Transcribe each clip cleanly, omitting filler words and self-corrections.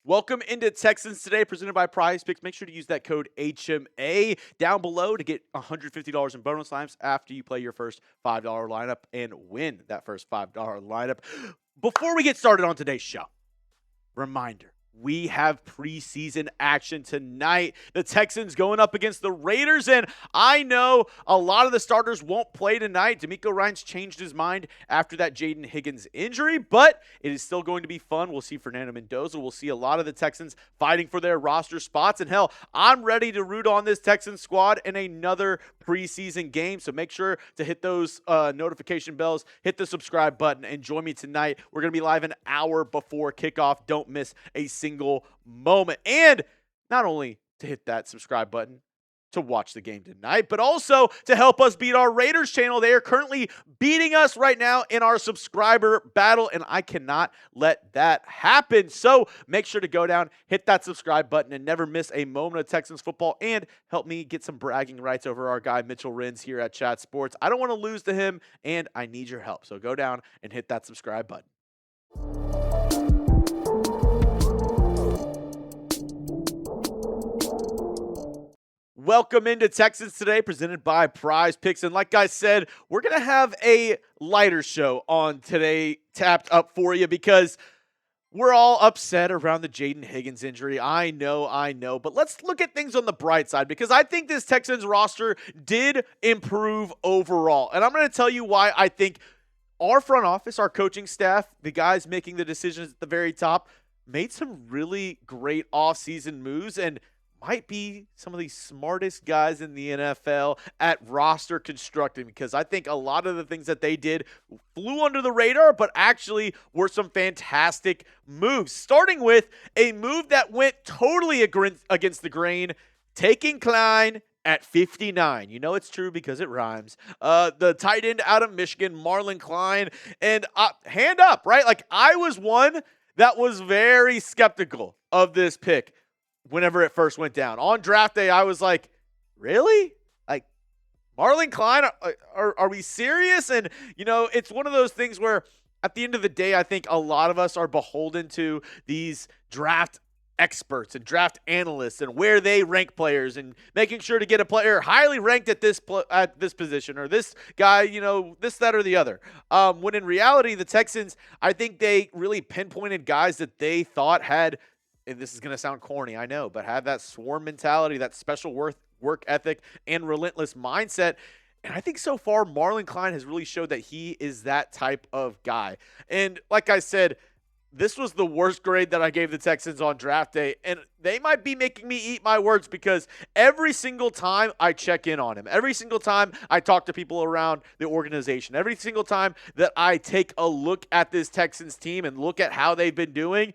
Welcome into Texans Today, presented by Prize Picks. Make sure to use that code HMA down below to get $150 in bonus lineups after you play your first $5 lineup and win that first $5 lineup. Before we get started on today's show, reminder, we have preseason action tonight. The Texans going up against the Raiders, and I know a lot of the starters won't play tonight. DeMeco Ryans changed his mind after that Jayden Higgins injury, but it is still going to be fun. We'll see Fernando Mendoza. We'll see a lot of the Texans fighting for their roster spots, and hell, I'm ready to root on this Texans squad in another preseason game, so make sure to hit those notification bells, hit the subscribe button, and join me tonight. We're going to be live an hour before kickoff. Don't miss a single moment. And not only to hit that subscribe button to watch the game tonight, but also to help us beat our Raiders channel. They are currently beating us right now in our subscriber battle, and I cannot let that happen. So make sure to go down, hit that subscribe button, and never miss a moment of Texans football, and help me get some bragging rights over our guy Mitchell Rins here at Chat Sports. I don't want to lose to him, and I need your help. So go down and hit that subscribe button. Welcome into Texans Today, presented by Prize Picks. And like I said, we're going to have a lighter show on today tapped up for you because we're all upset around the Jayden Higgins injury. I know. But let's look at things on the bright side because I think this Texans roster did improve overall. And I'm going to tell you why I think our front office, our coaching staff, the guys making the decisions at the very top, made some really great offseason moves and might be some of the smartest guys in the NFL at roster constructing, because I think a lot of the things that they did flew under the radar, but actually were some fantastic moves. Starting with a move that went totally against the grain, taking Klein at 59. You know it's true because it rhymes. The tight end out of Michigan, Marlon Klein, and hand up, right? Like, I was one that was very skeptical of this pick whenever it first went down. On draft day, I was like, really? Like, Marlon Klein? Are we serious? And, you know, it's one of those things where at the end of the day, I think a lot of us are beholden to these draft experts and draft analysts and where they rank players and making sure to get a player highly ranked at this position, or this guy, you know, this, that, or the other. When in reality, the Texans, I think they really pinpointed guys that they thought had, and this is going to sound corny, I know, but have that swarm mentality, that special work ethic, and relentless mindset. And I think so far, Marlon Klein has really showed that he is that type of guy. And like I said, this was the worst grade that I gave the Texans on draft day, and they might be making me eat my words because every single time I check in on him, every single time I talk to people around the organization, every single time that I take a look at this Texans team and look at how they've been doing,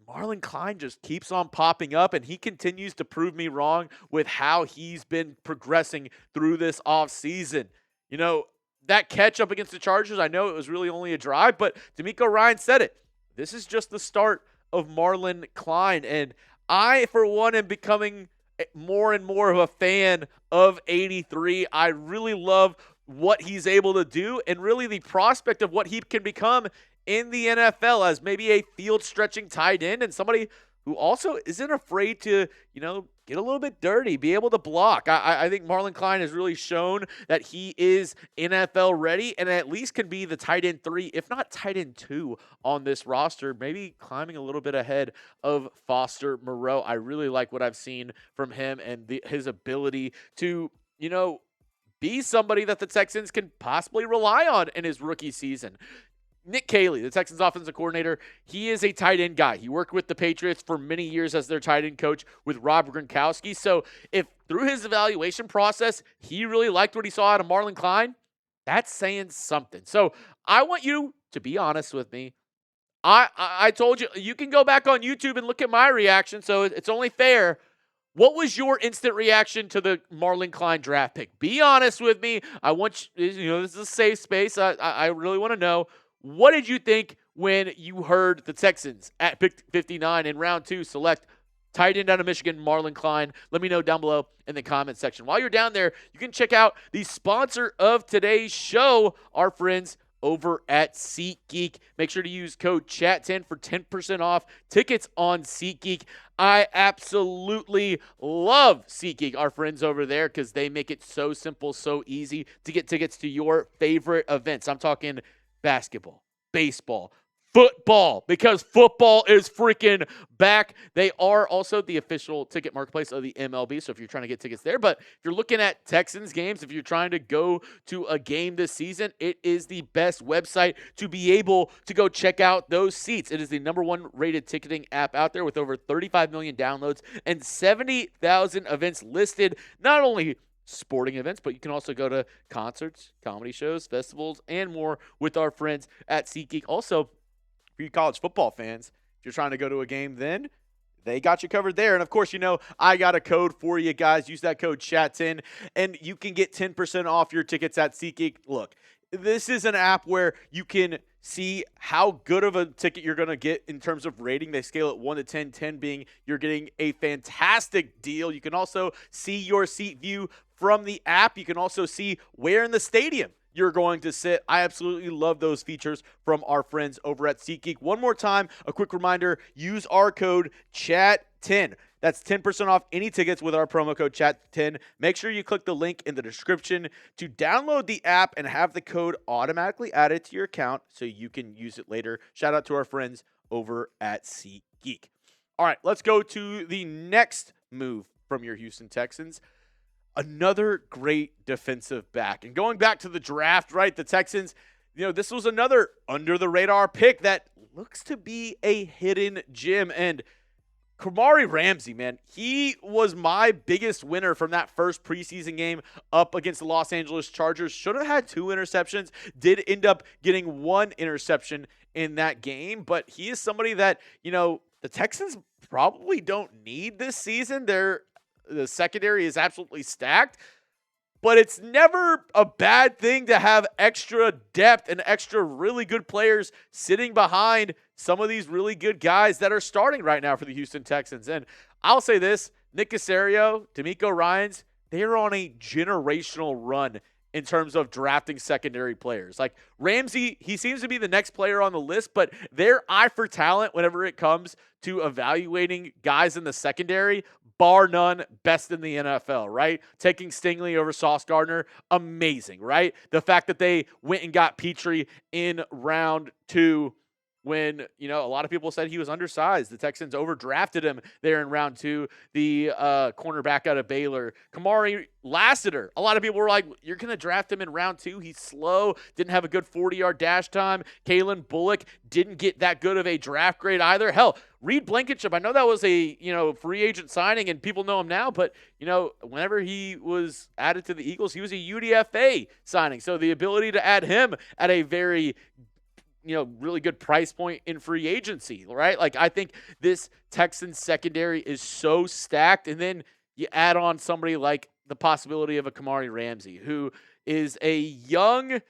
Marlon Klein just keeps on popping up, and he continues to prove me wrong with how he's been progressing through this offseason. You know, that catch up against the Chargers, I know it was really only a drive, but DeMeco Ryans said it. This is just the start of Marlon Klein, and I, for one, am becoming more and more of a fan of 83. I really love what he's able to do and really the prospect of what he can become in the NFL as maybe a field-stretching tight end and somebody who also isn't afraid to, you know, get a little bit dirty, be able to block. I think Marlon Klein has really shown that he is NFL ready and at least can be the tight end 3, if not tight end 2 on this roster, maybe climbing a little bit ahead of Foster Moreau. I really like what I've seen from him and his ability to, you know, be somebody that the Texans can possibly rely on in his rookie season. Nick Caley, the Texans offensive coordinator, he is a tight end guy. He worked with the Patriots for many years as their tight end coach with Rob Gronkowski. So if through his evaluation process, he really liked what he saw out of Marlon Klein, that's saying something. So I want you to be honest with me. I told you, you can go back on YouTube and look at my reaction, so it's only fair. What was your instant reaction to the Marlon Klein draft pick? Be honest with me. I want you know, this is a safe space. I really want to know. What did you think when you heard the Texans at pick 59 in round 2 select tight end out of Michigan, Marlon Klein? Let me know down below in the comment section. While you're down there, you can check out the sponsor of today's show, our friends over at SeatGeek. Make sure to use code CHAT10 for 10% off tickets on SeatGeek. I absolutely love SeatGeek, our friends over there, because they make it so simple, so easy to get tickets to your favorite events. I'm talking basketball, baseball, football, because football is freaking back. They are also the official ticket marketplace of the MLB, so if you're trying to get tickets there, but if you're looking at Texans games, if you're trying to go to a game this season, it is the best website to be able to go check out those seats. It is the #1 rated ticketing app out there with over 35 million downloads and 70,000 events listed. Not only sporting events, but you can also go to concerts, comedy shows, festivals, and more with our friends at SeatGeek. Also, for you college football fans, if you're trying to go to a game, then they got you covered there. And of course, I got a code for you guys. Use that code CHAT10 and you can get 10% off your tickets at SeatGeek. Look, this is an app where you can see how good of a ticket you're going to get in terms of rating. They scale it 1 to 10, 10 being you're getting a fantastic deal. You can also see your seat view from the app. You can also see where in the stadium you're going to sit. I absolutely love those features from our friends over at SeatGeek. One more time, a quick reminder, use our code CHAT10. That's 10% off any tickets with our promo code CHAT10. Make sure you click the link in the description to download the app and have the code automatically added to your account so you can use it later. Shout out to our friends over at SeatGeek. All right, let's go to the next move from your Houston Texans. Another great defensive back. And going back to the draft, right, the Texans, this was another under-the-radar pick that looks to be a hidden gem. And Kamari Ramsey, man, he was my biggest winner from that first preseason game up against the Los Angeles Chargers. Should have had 2 interceptions, did end up getting 1 interception in that game. But he is somebody that, the Texans probably don't need this season. The secondary is absolutely stacked, but it's never a bad thing to have extra depth and extra really good players sitting behind some of these really good guys that are starting right now for the Houston Texans. And I'll say this, Nick Caserio, DeMeco Ryans, they are on a generational run in terms of drafting secondary players. Like Ramsey, he seems to be the next player on the list, but their eye for talent whenever it comes to evaluating guys in the secondary, bar none, best in the NFL, right? Taking Stingley over Sauce Gardner, amazing, right? The fact that they went and got Petrie in round 2 when, a lot of people said he was undersized. The Texans overdrafted him there in round 2, the cornerback out of Baylor. Kamari Lassiter, a lot of people were like, you're going to draft him in round 2? He's slow, didn't have a good 40-yard dash time. Kalen Bullock didn't get that good of a draft grade either. Hell, Reed Blankenship, I know that was a, free agent signing and people know him now, but, whenever he was added to the Eagles, he was a UDFA signing. So the ability to add him at a very really good price point in free agency, right? Like, I think this Texans secondary is so stacked. And then you add on somebody like the possibility of a Kamari Ramsey, who is a young,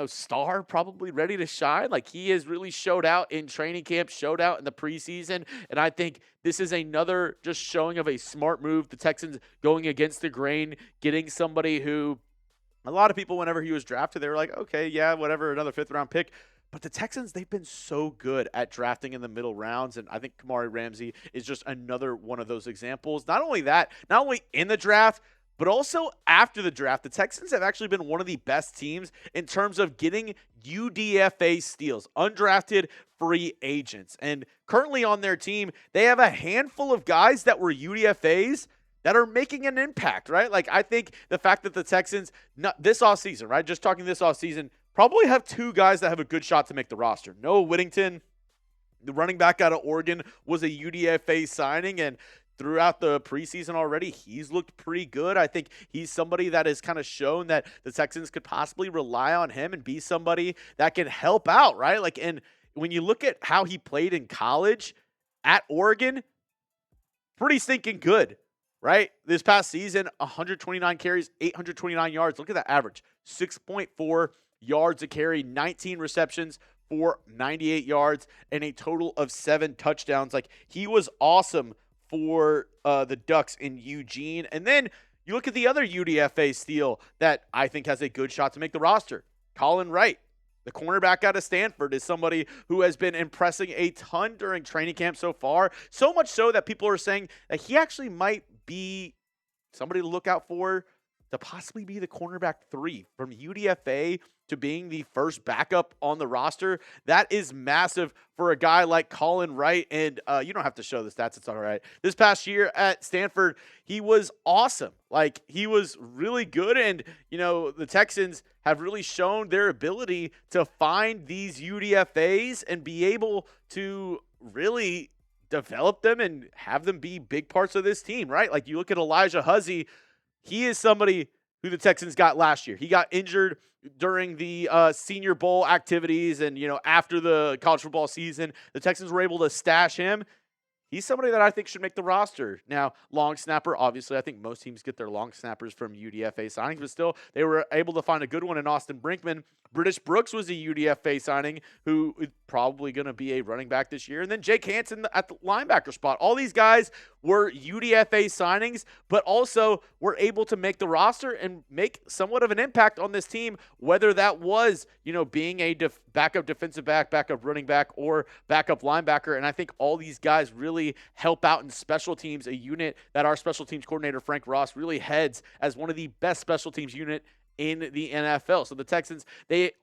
star, probably ready to shine. Like, he has really showed out in training camp, showed out in the preseason. And I think this is another just showing of a smart move. The Texans going against the grain, getting somebody who a lot of people, whenever he was drafted, they were like, okay, yeah, whatever, another 5th-round pick. But the Texans, they've been so good at drafting in the middle rounds, and I think Kamari Ramsey is just another one of those examples. Not only that, not only in the draft, but also after the draft, the Texans have actually been one of the best teams in terms of getting UDFA steals, undrafted free agents. And currently on their team, they have a handful of guys that were UDFAs that are making an impact, right? Like, I think the fact that the Texans, this offseason, right, just talking this offseason, probably have 2 guys that have a good shot to make the roster. Noah Whittington, the running back out of Oregon, was a UDFA signing, and throughout the preseason already, he's looked pretty good. I think he's somebody that has kind of shown that the Texans could possibly rely on him and be somebody that can help out, right? Like, and when you look at how he played in college at Oregon, pretty stinking good, right? This past season, 129 carries, 829 yards. Look at that average, 6.4 yards a carry, 19 receptions for 98 yards, and a total of 7 touchdowns. Like, he was awesome for the Ducks in Eugene. And then you look at the other UDFA steal that I think has a good shot to make the roster. Colin Wright, The cornerback out of Stanford is somebody who has been impressing a ton during training camp so far. So much so that people are saying that he actually might be somebody to look out for to possibly be the cornerback 3 from UDFA to being the first backup on the roster. That is massive for a guy like Colin Wright. And you don't have to show the stats. It's all right. This past year at Stanford, he was awesome. Like, he was really good. And, the Texans have really shown their ability to find these UDFAs and be able to really develop them and have them be big parts of this team, right? Like, you look at Elijah Huzzy, he is somebody who the Texans got last year. He got injured during the Senior Bowl activities and, after the college football season. The Texans were able to stash him. He's somebody that I think should make the roster. Now, long snapper, obviously, I think most teams get their long snappers from UDFA signings, but still, they were able to find a good one in Austin Brinkman. British Brooks was a UDFA signing who is probably going to be a running back this year. And then Jake Hansen at the linebacker spot. All these guys were UDFA signings, but also were able to make the roster and make somewhat of an impact on this team, whether that was, being a backup defensive back, backup running back, or backup linebacker. And I think all these guys really help out in special teams, a unit that our special teams coordinator, Frank Ross, really heads as one of the best special teams unit in the NFL. So the Texans,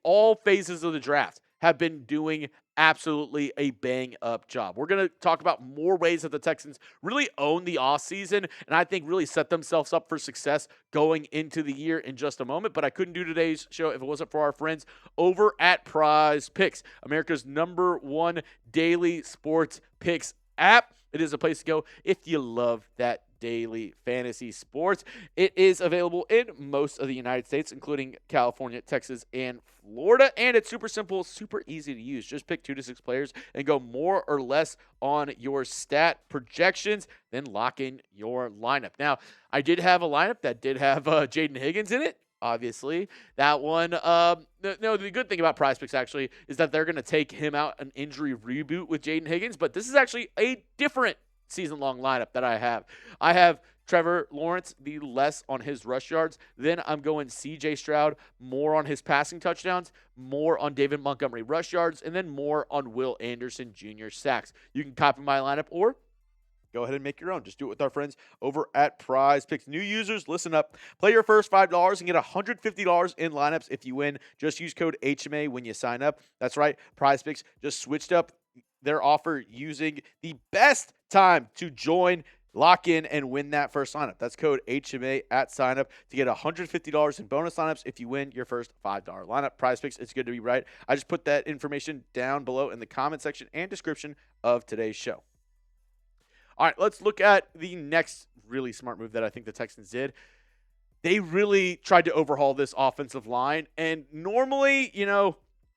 all phases of the draft have been doing absolutely a bang-up job. We're going to talk about more ways that the Texans really own the offseason and I think really set themselves up for success going into the year in just a moment. But I couldn't do today's show if it wasn't for our friends over at Prize Picks, America's #1 daily sports picks app. It is a place to go if you love that daily fantasy sports. It is available in most of the United States, including California, Texas, and Florida. And it's super simple, super easy to use. Just pick 2 to 6 players and go more or less on your stat projections, then lock in your lineup. Now, I did have a lineup that did have Jayden Higgins in it. Obviously, that one. The good thing about Prize Picks actually is that they're going to take him out an injury reboot with Jayden Higgins, but this is actually a different season-long lineup that I have. I have Trevor Lawrence be less on his rush yards. Then I'm going CJ Stroud, more on his passing touchdowns, more on David Montgomery rush yards, and then more on Will Anderson Jr. sacks. You can copy my lineup or go ahead and make your own. Just do it with our friends over at Prize Picks. New users, listen up. Play your first $5 and get $150 in lineups if you win. Just use code HMA when you sign up. That's right. Prize Picks just switched up their offer using the best time to join, lock in, and win that first lineup. That's code HMA at signup to get $150 in bonus lineups if you win your first $5 lineup. Prize Picks, it's good to be right. I just put that information down below in the comment section and description of today's show. All right, let's look at the next really smart move that I think the Texans did. They really tried to overhaul this offensive line, and normally,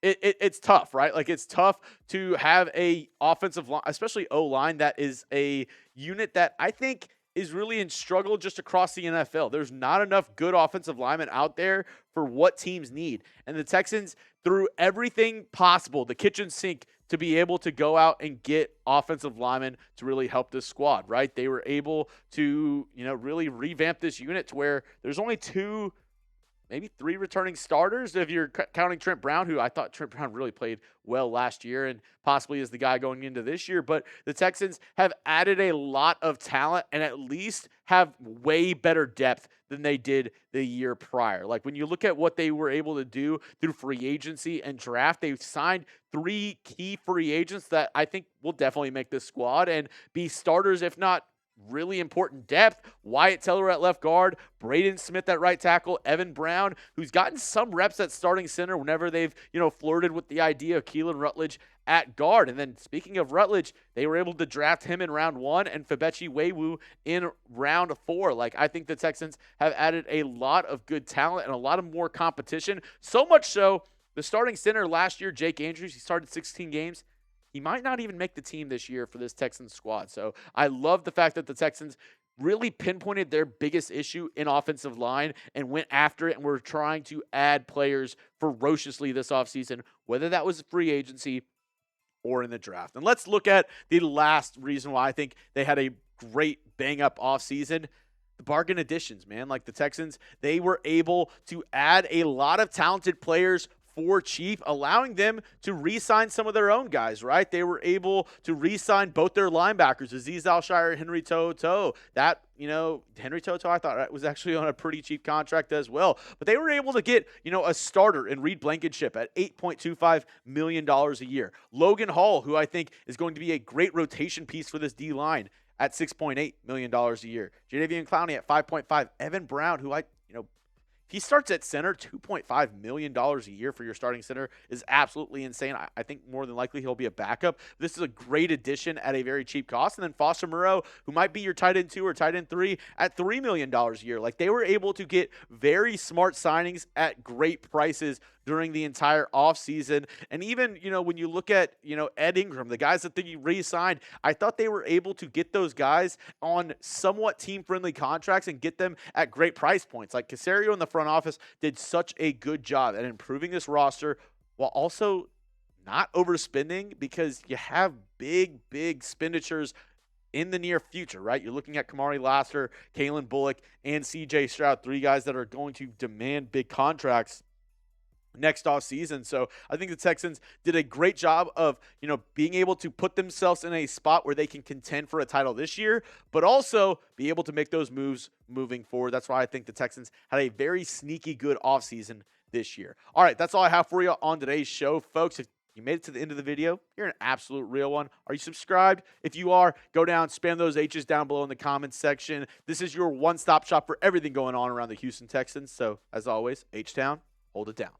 it's tough, right? Like, it's tough to have a offensive line, especially O-line, that is a unit that I think is really in struggle just across the NFL. There's not enough good offensive linemen out there for what teams need. And the Texans threw everything possible, the kitchen sink, to be able to go out and get offensive linemen to really help this squad, right? They were able to, really revamp this unit to where there's only 2, maybe 3 returning starters if you're counting Trent Brown, who I thought Trent Brown really played well last year and possibly is the guy going into this year. But the Texans have added a lot of talent and at least have way better depth than they did the year prior. Like, when you look at what they were able to do through free agency and draft, they've signed 3 key free agents that I think will definitely make this squad and be starters, if not really important depth. Wyatt Teller at left guard, Braden Smith at right tackle, Evan Brown, who's gotten some reps at starting center whenever they've, flirted with the idea of Keelan Rutledge at guard. And then speaking of Rutledge, they were able to draft him in round 1 and Fabechi Wewu in round 4. Like, I think the Texans have added a lot of good talent and a lot of more competition. So much so, the starting center last year, Jake Andrews, he started 16 games. He might not even make the team this year for this Texans squad. So I love the fact that the Texans really pinpointed their biggest issue in offensive line and went after it and were trying to add players ferociously this offseason, whether that was free agency or in the draft. And let's look at the last reason why I think they had a great bang-up offseason. The bargain additions, man. Like, the Texans, they were able to add a lot of talented players for cheap, allowing them to re-sign some of their own guys, right? They were able to re-sign both their linebackers, Azeez Al-Shire, Henry To'o. That, Henry To'o, I thought was actually on a pretty cheap contract as well. But they were able to get, a starter in Reed Blankenship at $8.25 million a year. Logan Hall, who I think is going to be a great rotation piece for this D-line, at $6.8 million a year. Jadeveon Clowney at $5.5 million. Evan Brown, who he starts at center, $2.5 million a year for your starting center is absolutely insane. I think more than likely he'll be a backup. This is a great addition at a very cheap cost. And then Foster Moreau, who might be your tight end 2 or tight end 3 at $3 million a year. Like, they were able to get very smart signings at great prices during the entire offseason. And even, when you look at, Ed Ingram, the guys that they re-signed, I thought they were able to get those guys on somewhat team-friendly contracts and get them at great price points. Like, Caserio in the front office did such a good job at improving this roster while also not overspending, because you have big expenditures in the near future, right? You're looking at Kamari Lassiter, Kalen Bullock, and CJ Stroud, 3 guys that are going to demand big contracts next off season. So I think the Texans did a great job of, being able to put themselves in a spot where they can contend for a title this year, but also be able to make those moves moving forward. That's why I think the Texans had a very sneaky good offseason this year. All right, that's all I have for you on today's show, folks. If you made it to the end of the video, you're an absolute real one. Are you subscribed? If you are, go down, spam those H's down below in the comments section. This is your one-stop shop for everything going on around the Houston Texans. So, as always, H-Town, hold it down.